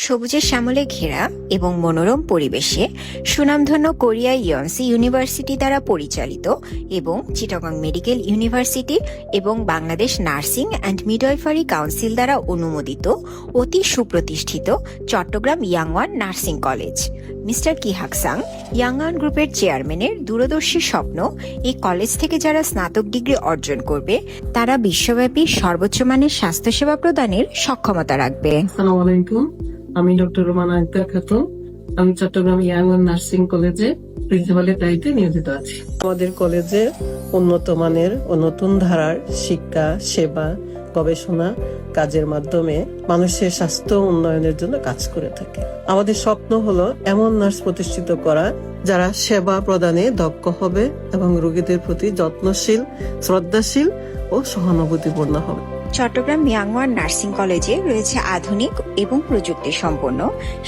সবুজের শ্যামলে ঘেরা এবং মনোরম পরিবেশে সুনামধন্য কোরিয়া ইয়নসি ইউনিভার্সিটি দ্বারা পরিচালিত এবং চিটাগং মেডিকেল ইউনিভার্সিটি এবং Bangladesh nursing and midwifery council দ্বারা অনুমোদিত অতি সুপ্রতিষ্ঠিত চট্টগ্রাম ইয়াংওয়ান নার্সিং কলেজ। মিস্টার কি হাকসাং, ইয়াংওয়ান গ্রুপের চেয়ারম্যানের দূরদর্শী স্বপ্ন, এই কলেজ থেকে যারা স্নাতক ডিগ্রি অর্জন করবে তারা বিশ্বব্যাপী সর্বোচ্চ মানের স্বাস্থ্যসেবা প্রদানের সক্ষমতা রাখবে। আসসালামু আলাইকুম, আমি ডক্টর রোমানা আক্তার খাতুন। আমি চট্টগ্রাম ইয়াংওয়ান নার্সিং কলেজে প্রিন্সিপালের দায়িত্বে নিয়োজিত আছি। আমাদের কলেজে উন্নত মানের ও নতুন ধারার শিক্ষা, সেবা, গবেষণা কাজের মাধ্যমে মানুষের স্বাস্থ্য উন্নয়নের জন্য কাজ করে থাকে। আমাদের স্বপ্ন হলো এমন নার্স প্রতিষ্ঠিত করা যারা সেবা প্রদানে দক্ষ হবে এবং রোগীদের প্রতি যত্নশীল, শ্রদ্ধাশীল ও সহানুভূতিপূর্ণ হবে। চট্টগ্রাম ইয়াংওয়ান নার্সিং কলেজে রয়েছে আধুনিক এবং প্রযুক্তি সম্পন্ন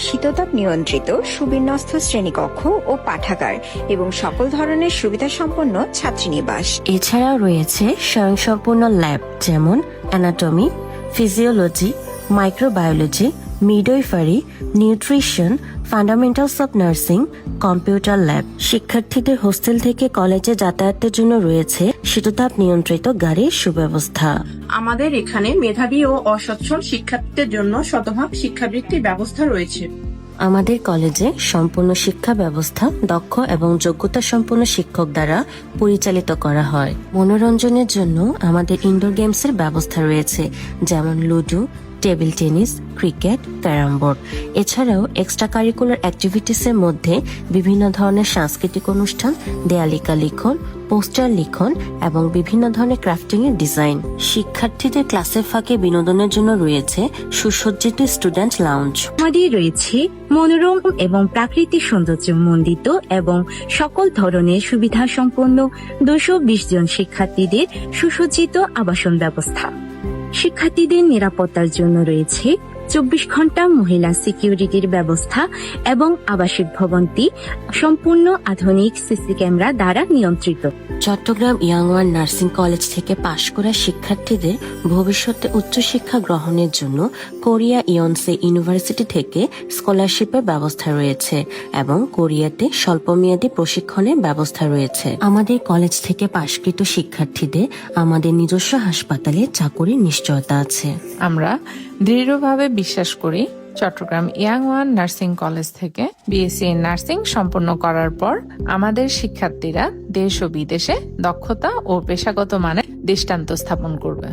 শীততাপ নিয়ন্ত্রিত সুবিন্যস্ত শ্রেণীকক্ষ ও পাঠাগার এবং সকল ধরনের সুবিধা সম্পন্ন ছাত্রীনিবাস। এছাড়াও রয়েছে স্বয়ংসম্পূর্ণ ল্যাব যেমন anatomy, physiology, microbiology, midwifery, nutrition, fundamentals of nursing, computer lab. শিক্ষার্থীদের হোস্টেল থেকে কলেজে যাতায়াতের জন্য রয়েছে শীততাপ নিয়ন্ত্রিত গাড়ির সুব্যবস্থা। আমাদের এখানে মেধাবী ও অসচ্ছল শিক্ষার্থীদের জন্য শতভাগ শিক্ষাবৃত্তির ব্যবস্থা রয়েছে। আমাদের কলেজে সম্পূর্ণ শিক্ষা ব্যবস্থা দক্ষ এবং যোগ্যতা সম্পন্ন শিক্ষক দ্বারা পরিচালিত করা হয়। মনোরঞ্জনের জন্য আমাদের ইনডোর গেমসের ব্যবস্থা রয়েছে, যেমন ludo, table tennis, cricket, carrom board. এছাড়াও এক্সট্রা কারিকুলার অ্যাক্টিভিটিসের মধ্যে বিভিন্ন ধরনের সাংস্কৃতিক অনুষ্ঠান, দেয়ালিকা লিখন, পোস্টার লিখন এবং বিভিন্ন ধরনের ক্রাফটিং এর ডিজাইন। শিক্ষার্থীদের ক্লাসের ফাঁকে বিনোদনের জন্য রয়েছে সুসজ্জিত স্টুডেন্ট লাউঞ্জ। আমাদের রয়েছে মনোরম এবং প্রাকৃতিক সৌন্দর্য মণ্ডিত এবং সকল ধরনের সুবিধা সম্পন্ন 220 জন শিক্ষার্থীদের সুসজ্জিত আবাসন ব্যবস্থা। শিক্ষার্থীদের নিরাপত্তার জন্য রয়েছে 24 ঘন্টা মহিলা সিকিউরিটির ব্যবস্থা এবং আবাসিক ভবনটি সম্পূর্ণ আধুনিক সিসি ক্যামেরা দ্বারা নিয়ন্ত্রিত। চট্টগ্রাম ইয়াংওয়ান নার্সিং কলেজ থেকে পাশ করা শিক্ষার্থীদের ভবিষ্যতে উচ্চশিক্ষা গ্রহণের জন্য কোরিয়া ইয়নসে ইউনিভার্সিটি থেকে স্কলারশিপের ব্যবস্থা রয়েছে এবং কোরিয়াতে স্বল্পমেয়াদী প্রশিক্ষণের ব্যবস্থা রয়েছে। আমাদের কলেজ থেকে পাশকৃত শিক্ষার্থীদের আমাদের নিজস্ব হাসপাতালে চাকুরির নিশ্চয়তা আছে। আমরা দৃঢ়ভাবে বিশ্বাস করি চট্টগ্রাম ইয়াংওয়ান নার্সিং কলেজ থেকে বিএসসি নার্সিং সম্পন্ন করার পর আমাদের শিক্ষার্থীরা দেশ ও বিদেশে দক্ষতা ও পেশাগত মানে দৃষ্টান্ত স্থাপন করবে।